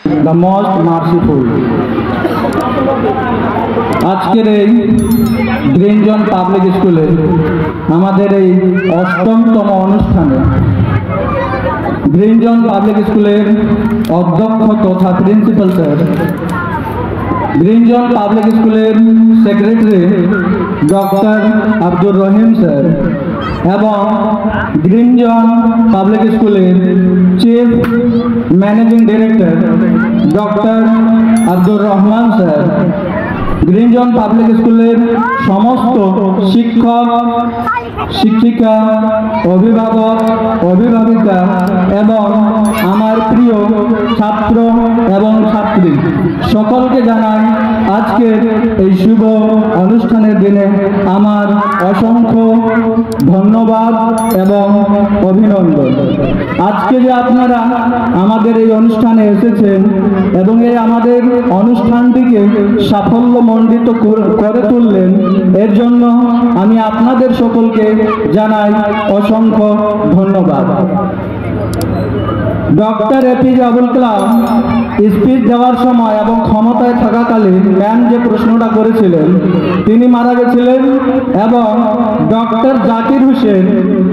the most merciful. আজকের এই গ্রিনজন public স্কুলে আমাদের এই অষ্টমতম অনুষ্ঠানে গ্রিনজন পাবলিক স্কুলের অধ্যক্ষ তথা প্রিন্সিপাল স্যার, গ্রিনজন পাবলিক স্কুলের secretary doctor Abdur Rahim sir এবং গ্রিনজন পাবলিক স্কুলের chief managing director doctor Abdur Rahman sir, Greenzone public স্কুলের সমস্ত শিক্ষক শিক্ষিকা, অভিভাবক অভিভাবিকা এবং আমার প্রিয় ছাত্র এবং ছাত্রী সকলকে জানাই আজকের এই শুভ অনুষ্ঠানের দিনে আমার অসংখ্য ধন্যবাদ এবং অভিনন্দন। আজকে যে আপনারা আমাদের এই অনুষ্ঠানে এসেছেন এবং এই আমাদের অনুষ্ঠানটিকে সাফল্যমণ্ডিত করে তুললেন, এর জন্য আমি আপনাদের সকলকে জানাই অসংখ্য ধন্যবাদ। Doctor APJ Abul Kalam speech দেওয়ার সময় এবং ক্ষমতায় থাকাকালীন ম্যাম যে প্রশ্নটা করেছিলেন তিনি মারা গেছিলেন এবং ডক্টর জাকির হোসেন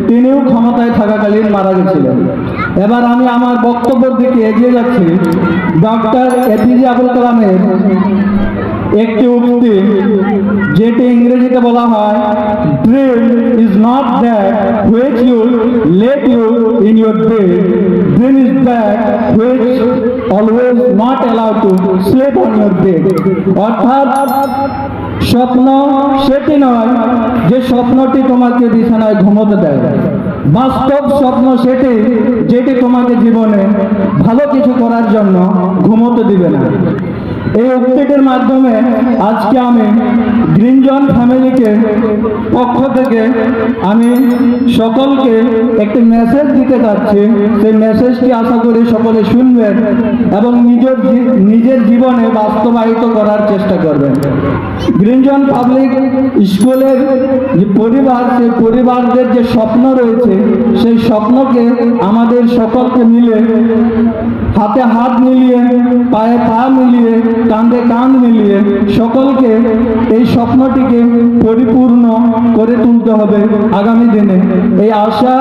তিনিও ক্ষমতায় থাকাকালীন মারা গেছিলেন। এবার আমি আমার বক্তব্যের দিকে এগিয়ে যাচ্ছি। ডক্টর এপিজে আবুল কালামের একটি উক্তি যেটি ইংরেজিতে বলা হয়, dream is not that which you let you in your bed, dream is that which always not allowed to sleep on your bed. অর্থাৎ স্বপ্ন সেটি নয় যে স্বপ্নটি তোমাকে বিছানায় ঘুমোতে দেয়, বাস্তব স্বপ্ন সেটি যেটি তোমাকে জীবনে ভালো কিছু করার জন্য ঘুমোতে দিবে না। এই উক্তিটির মাধ্যমে আজকে আমি গ্রিনজন ফ্যামিলিকে পক্ষ থেকে আমি সকলকে একটি মেসেজ দিতে চাচ্ছি। সেই মেসেজটি আশা করি সকলে শুনবেন এবং নিজের জীবনে বাস্তবায়িত করার চেষ্টা করবেন। গ্রিনজন পাবলিক স্কুলের যে পরিবার, সেই পরিবারদের যে স্বপ্ন রয়েছে সেই স্বপ্নকে আমাদের সকলকে মিলে হাতে হাত মিলিয়ে, পায়ে পা মিলিয়ে, কাঁধে কাঁধ মিলিয়ে সকলকে এই স্বপ্নটিকে পরিপূর্ণ করে তুলতে হবে আগামী দিনে। এই আশা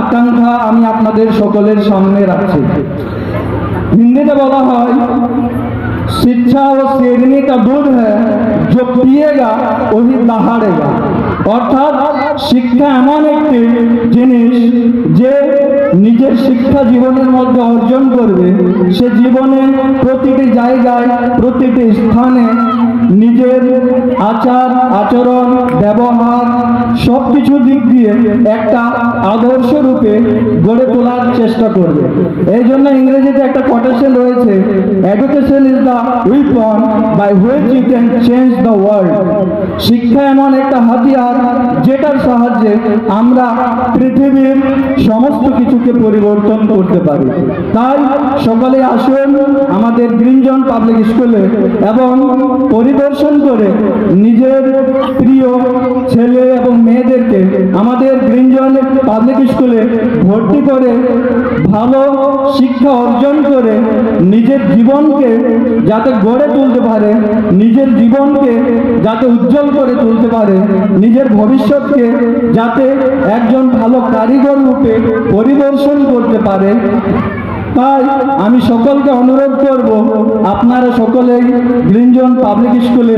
আকাঙ্ক্ষা আমি আপনাদের সকলের সামনে রাখছি। হিন্দিতে বলা হয়, শিক্ষা ও शेरनी का दूध है जो पिएगा वही दहाड़ेगा। অর্থাৎ শিক্ষা এমন একটি জিনিস যে নিজের শিক্ষা জীবনের মধ্যে অর্জন করবে, সে জীবনে প্রতিটি জায়গায় প্রতিটি স্থানে নিজের আচার আচরণ ব্যবহার সব কিছু দিক দিয়ে একটা আদর্শ রূপে গড়ে তোলার চেষ্টা করবে। এই জন্য ইংরেজিতে একটা কোটেশন রয়েছে, education is the weapon by which you can change the world। শিক্ষা এমন একটা হাতিয়ার যেটার সাহায্যে আমরা পৃথিবীর সমস্ত কিছুকে পরিবর্তন করতে পারি। তাই সকলে আসুন আমাদের গ্রিনজন পাবলিক স্কুলে এবং পরিদর্শন করে নিজের প্রিয় ছেলে এবং মেয়েদেরকে আমাদের গ্রিনজন পাবলিক স্কুলে ভর্তি করে ভালো শিক্ষা অর্জন করে নিজের জীবনকে যাতে গড়ে তুলতে পারে, নিজের জীবনকে যাতে উজ্জ্বল করে তুলতে পারে, নিজের ভবিষ্যৎকে যাতে একজন ভালো কারিগর রূপে পরিদর্শন করতে পারে। তাই আমি সকলকে অনুরোধ করব, আপনারা সকলেই গ্রিনজন পাবলিক স্কুলে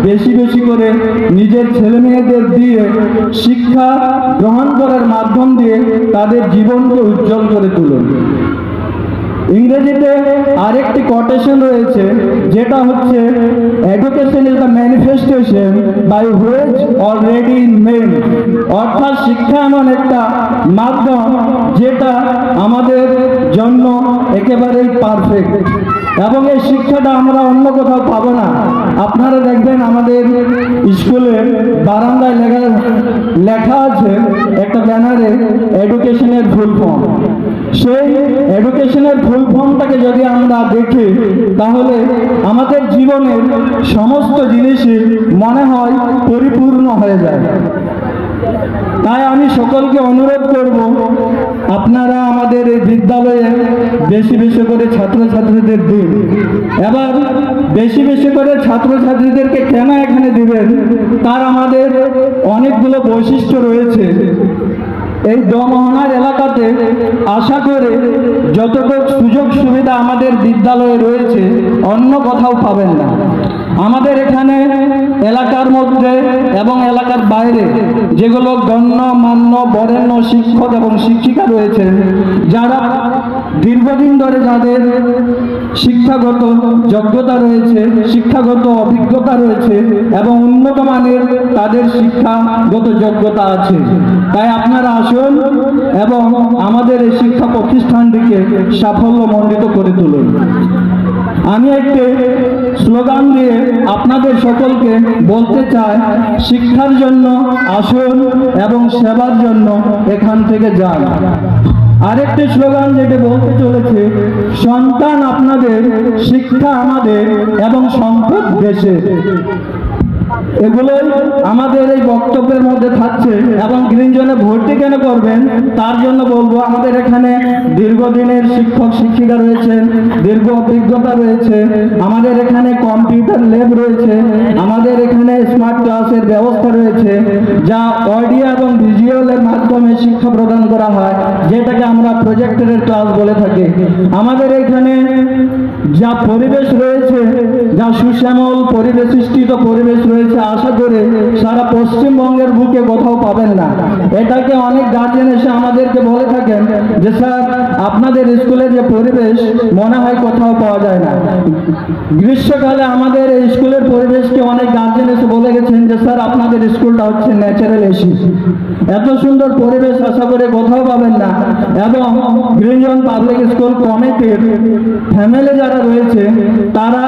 বেশি বেশি করে নিজের ছেলে মেয়েদের দিয়ে শিক্ষা গ্রহণ করার মাধ্যম দিয়ে তাদের জীবনকে উজ্জ্বল করে তুলুন। ইংরেজিতে আরেকটি কোটেশন রয়েছে যেটা হচ্ছে, education is the manifestation by which already men. অর্থাৎ শিক্ষা এমন একটা মাধ্যম যেটা আমাদের জন্য একেবারেই পারফেক্ট এবং এই শিক্ষাটা আমরা অন্য কোথাও পাবো না। আপনারা দেখবেন আমাদের স্কুলের বারান্দায় লেখা আছে একটা ব্যানারে, এডুকেশনের ফুল ফর্ম। সেই এডুকেশনের ফুল ফর্মটাকে যদি আমরা দেখি তাহলে আমাদের জীবনের সমস্ত জিনিসই মনে হয় পরিপূর্ণ হয়ে যায়। তাই আমি সকলকে অনুরোধ করব, আপনারা আমাদের এই বিদ্যালয়ে বেশি বেশি করে ছাত্রছাত্রীদের দিন। এবার বেশি বেশি করে ছাত্রছাত্রীদেরকে কেন এখানে দিবেন, তার আমাদের অনেকগুলো বৈশিষ্ট্য রয়েছে। এই দমোহনার এলাকাতে আশা করে যতটুকু সুযোগ সুবিধা আমাদের বিদ্যালয়ে রয়েছে অন্য কোথাও পাবেন না। আমাদের এখানে এলাকার মধ্যে এবং এলাকার বাইরে যেগুলো গণ্যমান্য বরেণ্য শিক্ষক এবং শিক্ষিকা রয়েছে, যারা দীর্ঘদিন ধরে যাদের শিক্ষাগত যোগ্যতা রয়েছে, শিক্ষাগত অভিজ্ঞতা রয়েছে এবং উন্নত মানের তাদের শিক্ষাগত যোগ্যতা আছে, তাই আপনারা আসুন এবং আমাদের এই শিক্ষা প্রতিষ্ঠানটিকে সাফল্যমণ্ডিত করে তুলুন। আমি একটি স্লোগান দিয়ে আপনাদের সকলকে বলতে চাই, শিক্ষার জন্য আসুন এবং সেবার জন্য এখান থেকে যান। আরেকটি স্লোগান যেটা বলতে চলেছে, সন্তান আপনাদের, শিক্ষা আমাদের এবং সম্পদ দেশের। এগুলোই আমাদের এই বক্তব্যের মধ্যে থাকছে। এবং গ্রিন জোনে ভর্তি কেন করবেন তার জন্য বলবো, আমাদের এখানে দীর্ঘদিনের শিক্ষক শিক্ষিকা রয়েছেন, দীর্ঘ অভিজ্ঞতা রয়েছে, আমাদের এখানে কম্পিউটার ল্যাব রয়েছে, আমাদের এখানে স্মার্ট ক্লাসের ব্যবস্থা রয়েছে, যা অডিও এবং ভিজুয়ালের মাধ্যমে শিক্ষা প্রদান করা হয়, যেটাকে আমরা প্রজেক্টরের ক্লাস বলে থাকি। আমাদের এখানে যা পরিবেশ রয়েছে, যা সুশ্যামল পরিবেশ সৃষ্টিত পরিবেশ রয়েছে, আশা করে সারা পশ্চিমবঙ্গের বুকে কোথাও পাবেন না। এটাকে অনেক গার্জেন এসে আমাদেরকে বলে থাকেন যে স্যার আপনাদের স্কুলের যে পরিবেশ মনে হয় কোথাও পাওয়া যায় না। গ্রীষ্মকালে আমাদের এই স্কুলের পরিবেশকে অনেক গার্জেন এসে বলে গেছেন যে স্যার আপনাদের স্কুলটা হচ্ছে ন্যাচারাল এসি। এত সুন্দর পরিবেশ আশা করে কোথাও পাবেন না। এবং গ্রিন জোন পাবলিক স্কুল কমিটির ফ্যামিলি যারা রয়েছে, তারা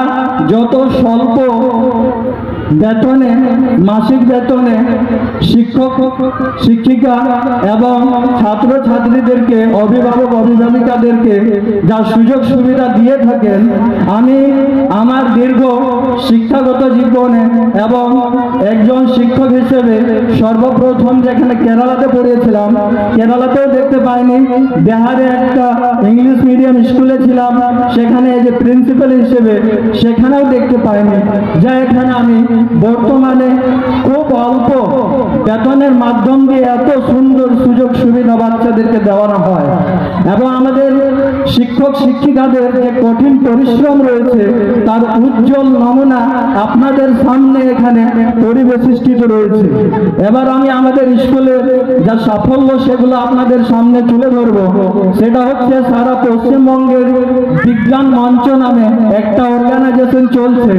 যত স্বল্প বেতনে, মাসিক বেতনে শিক্ষক শিক্ষিকা এবং ছাত্র ছাত্রীদেরকে, অভিভাবক অভিভাবিকাদেরকে যা সুযোগ সুবিধা দিয়ে থাকেন, আমি আমার দীর্ঘ শিক্ষাগত জীবনে এবং একজন শিক্ষক হিসেবে সর্বপ্রথম যেখানে কেরালাতে পড়িয়েছিলাম, কেরালাতেও দেখতে পাইনি। বিহারে একটা ইংলিশ মিডিয়াম স্কুলে ছিলাম, সেখানে এই যে প্রিন্সিপাল হিসেবে সেখানেও দেখতে পাইনি। যা এখানে আমি বর্তমানে খুব অল্প বেতনের মাধ্যম দিয়ে এত সুন্দর সুযোগ সুবিধা বাচ্চাদেরকে দেওয়ানো হয়। এবং আমাদের শিক্ষক শিক্ষিকাদের যে কঠিন পরিশ্রম রয়েছে তার উজ্জ্বল নমুনা আপনাদের সামনে এখানে পরিবেশ সৃষ্টিত রয়েছে। এবার আমি আমাদের স্কুলের যা সাফল্য সেগুলো আপনাদের সামনে তুলে ধরবো। সেটা হচ্ছে, সারা পশ্চিমবঙ্গের বিজ্ঞান মঞ্চ নামে একটা অর্গানাইজেশন চলছে,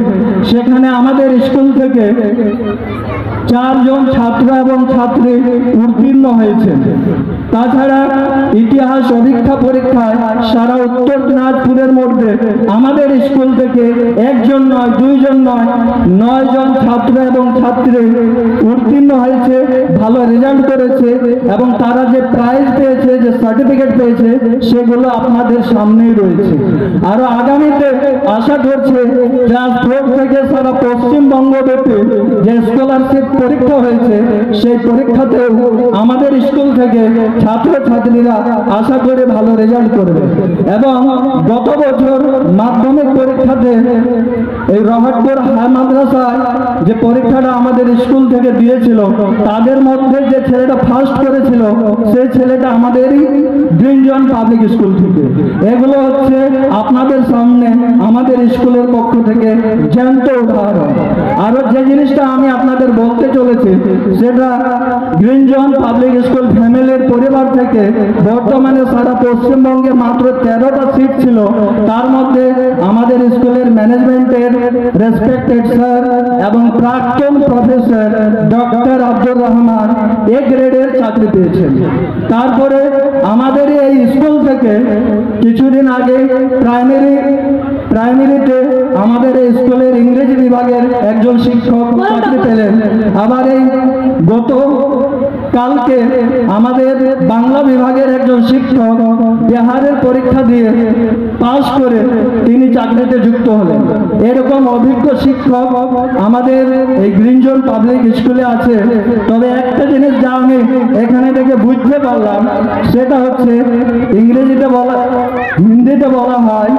সেখানে আমাদের স্কুল থেকে 4 জন ছাত্র এবং ছাত্রী উত্তীর্ণ হয়েছে। তাছাড়া ইতিহাস অভিজ্ঞতা পরীক্ষায় সারা উত্তর দিনাজপুরের মধ্যে আমাদের স্কুল থেকে 1 জন নয়, 2 জন নয়, 9 জন ছাত্র এবং ছাত্রী উত্তীর্ণ হয়েছে, ভালো রেজাল্ট করেছে এবং তারা যে প্রাইজ পেয়েছে, যে সার্টিফিকেট পেয়েছে, সেগুলো আপনাদের সামনেই রয়েছে। আরো আগামীতে আশা করছে ক্লাস 4 থেকে সারা পশ্চিমবঙ্গব্যাপী যে স্কলারশিপ পরীক্ষা হয়েছে, সেই পরীক্ষাতেও আমাদের স্কুল থেকে ছাত্র ছাত্রীরা আশা করে ভালো রেজাল্ট করবে। এবং গত বছর মাধ্যমিক পরীক্ষাতে এই রহটপুর হাই মাদ্রাসায় যে পরীক্ষাটা আমাদের স্কুল থেকে দিয়েছিল, তাদের মধ্যে যে ছেলেটা ফার্স্ট করেছিল, সেই ছেলেটা আমাদেরই গ্রিন জোন পাবলিক স্কুল থেকে। এগুলো হচ্ছে আপনাদের সামনে আমাদের স্কুলের পক্ষ থেকে জ্যান্ত উদাহরণ। আরো যে জিনিসটা আমি আপনাদের বলতে চলেছি, সেটা গ্রিন জোন পাবলিক স্কুল ফ্যামিলির পরিবার থেকে বর্তমানে সারা পশ্চিমবঙ্গে মাত্র 13টা সিট ছিল। তার মধ্যে আমাদের স্কুলের ম্যানেজমেন্টের রেসপেক্টেড স্যার এবং প্রাক্তন প্রফেসর ডক্টর আব্দুর রহমান এ গ্রেডের চাকরি পেয়েছেন। তারপরে আমাদের এই স্কুল থেকে কিছুদিন আগে প্রাইমারিতে আমাদের এই স্কুলের ইংরেজি বিভাগের একজন শিক্ষক চাকরি পেলেন। আবার এই গত কালকে আমাদের বাংলা বিভাগের একজন শিক্ষক বিহারের পরীক্ষা দিয়ে পাস করে তিনি চাকরিতে যুক্ত হলেন। এরকম অভিজ্ঞ শিক্ষক আমাদের এই গ্রিন জোন পাবলিক স্কুলে আছে। তবে একটা জিনিস যা আমি এখানে থেকে বুঝতে পারলাম সেটা হচ্ছে হিন্দিতে বলা হয়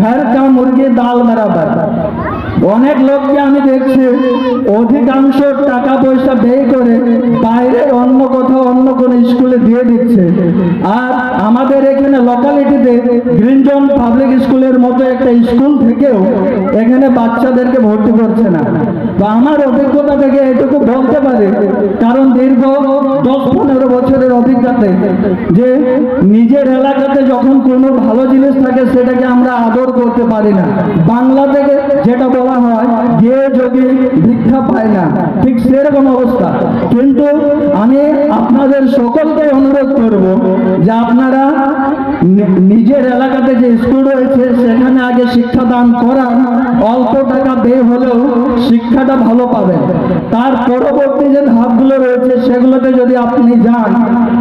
ঘর কা মুরগি ডাল বরাবর। অনেক লোককে আমি দেখছি অধিকাংশ টাকা পয়সা ব্যয় করে বাইরে অন্য কোথাও অন্য কোন স্কুলে দিয়ে দিচ্ছে, আর আমাদের এখানে লোকালিটিতে গ্রিন জোন পাবলিক স্কুলের মতো একটা স্কুল থেকেও এখানে বাচ্চাদেরকে ভর্তি করছে না। তো আমার অভিজ্ঞতা থেকে এটুকু বলতে পারি, কারণ দীর্ঘ 10-15 বছরের অভিজ্ঞতা, যে নিজের এলাকাতে যখন কোনো ভালো জিনিস থাকে সেটাকে আমরা আদর করতে পারি না। বাংলা থেকে যেটা বলা হয় যে যোগী ভিক্ষা পায় না, ঠিক সেরকম অবস্থা। কিন্তু আমি আপনাদের সকলকে অনুরোধ করব যে আপনারা নিজের এলাকাতে যে স্কুল রয়েছে সেখানে আগে শিক্ষাদান করা, অল্প টাকা ব্যয় হলেও শিক্ষাটা ভালো পাবেন। তার পরবর্তী যে ধাপগুলো রয়েছে সেগুলোতে যদি আপনি যান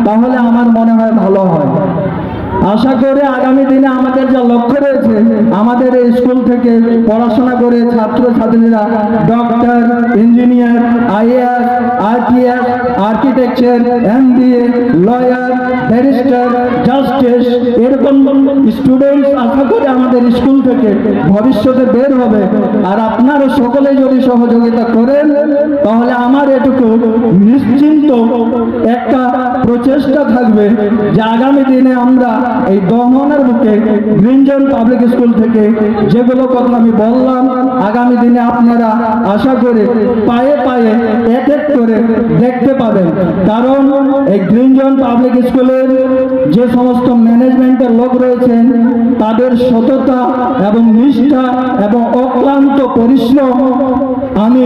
তাহলে আমার মনে হয় ভালো হয়। আশা করে আগামী দিনে আমাদের যা লক্ষ্য রয়েছে, আমাদের এই স্কুল থেকে পড়াশোনা করে ছাত্রছাত্রীরা doctor, engineer, IAS, IPS, architecture, MBA, lawyer, barrister, justice, এরকম স্টুডেন্টস আশা করে আমাদের স্কুল থেকে ভবিষ্যতে বের হবে। আর আপনারা সকলে যদি সহযোগিতা করেন তাহলে আমার এটুকু নিশ্চিন্ত একটা প্রচেষ্টা থাকবে যে আগামী দিনে আমরা এই দমনের বুকে গ্রিন জোন পাবলিক স্কুল থেকে যেগুলো কথা আমি বললাম, আগামী দিনে আপনারা আশা করে পায়ে পায়ে এক এক করে দেখতে পাবেন। কারণ এই গ্রিন জোন পাবলিক স্কুলের যে সমস্ত ম্যানেজমেন্টের লোক রয়েছেন তাদের সততা এবং নিষ্ঠা এবং অক্লান্ত পরিশ্রম আমি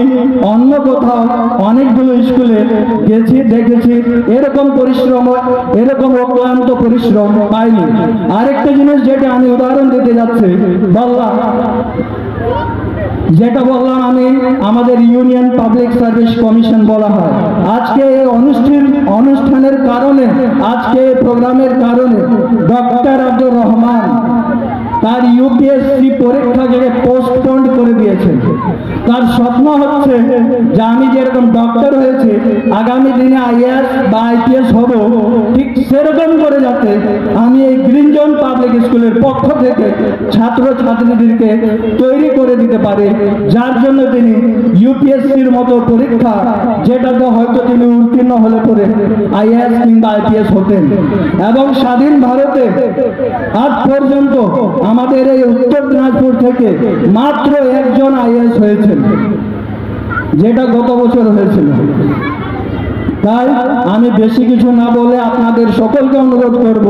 অন্য কোথাও অনেকগুলো স্কুলে গেছি, দেখেছি, এরকম পরিশ্রম, এরকম অক্লান্ত পরিশ্রম পাইনি। আরেকটা জিনিস যেটা আমি উদাহরণ দিতে যাচ্ছি, যেটা বললাম আমি, আমাদের ইউনিয়ন পাবলিক সার্ভিস কমিশন বলা হয়। আজকে এই অনুষ্ঠানের কারণে, আজকে প্রোগ্রামের কারণে ডক্টর আব্দুর রহমান তার UPSC পরীক্ষাকে পোস্টপোন্ড করে দিয়েছেন। তার স্বপ্ন হচ্ছে যে আমি যেরকম ডক্টর হয়েছে আগামী দিনে IAS বা IPS হব, ঠিক সেরকম করে যাতে আমি এই গ্রিন জোন পাবলিক স্কুলের পক্ষ থেকে ছাত্রছাত্রীদেরকে তৈরি করে দিতে পারে, যার জন্য তিনি UPSCর মতো পরীক্ষা, যেটাতে হয়তো তিনি উত্তীর্ণ হলে পরে IAS কিংবা IPS হতেন। এবং স্বাধীন ভারতে আজ পর্যন্ত আমাদের এই উত্তর দিনাজপুর থেকে মাত্র একজন IAS হয়েছেন, যেটা গত বছর হয়েছিল। তাই আমি বেশি কিছু না বলে আপনাদের সকলকে অনুরোধ করব,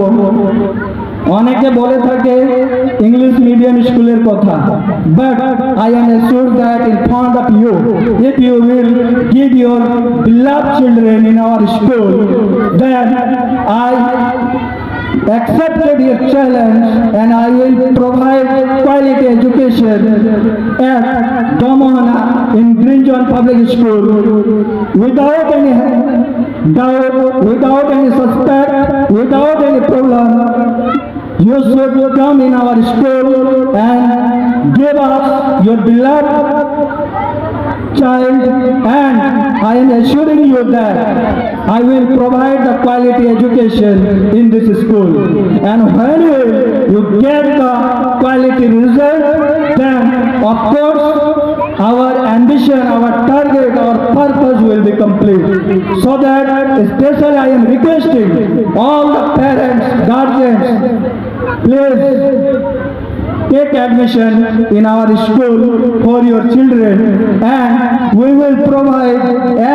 অনেকে বলে থাকে ইংলিশ মিডিয়াম স্কুলের কথা, but I am assured that in front of you, if you will give your beloved children in our school, then I accepted your challenge and I will provide quality education at Domona in Green Zone Public School without any doubt, without any suspect, without any problem. You should come in our school and give us your beloved child, and I am assuring you that I will provide the quality education in this school. And when you get the quality result, then of course our ambition, our target, our purpose will be complete. So that especially I am requesting all the parents, guardians, please take admission in our school for your children, and we will provide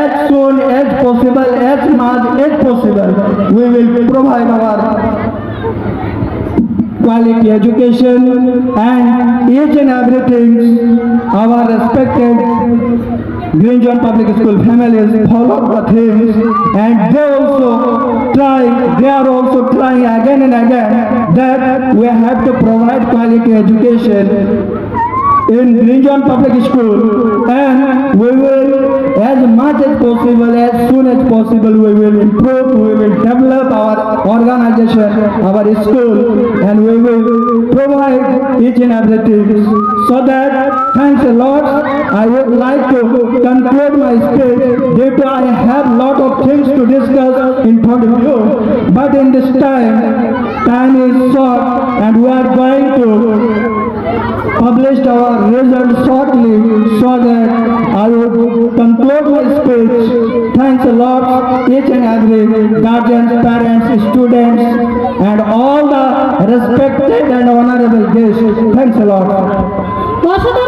as soon as possible, as much as possible, we will provide our quality education and each and everything. Our respected Green Zone Public School families follow the things, and they are also trying again and again that we have to provide quality education in Region Public School, and we will, as much as possible, as soon as possible, we will improve, we will develop our organization, our school, and we will provide each and everything. So that, thanks a lot. I would like to conclude my speech due to I have lot of things to discuss in front of you, but in this time is short, and we are going to publish our results shortly, so that I would conclude my speech. Thanks a lot, each and every guardians, parents, students, and all the respected and honorable guests. Thanks a lot.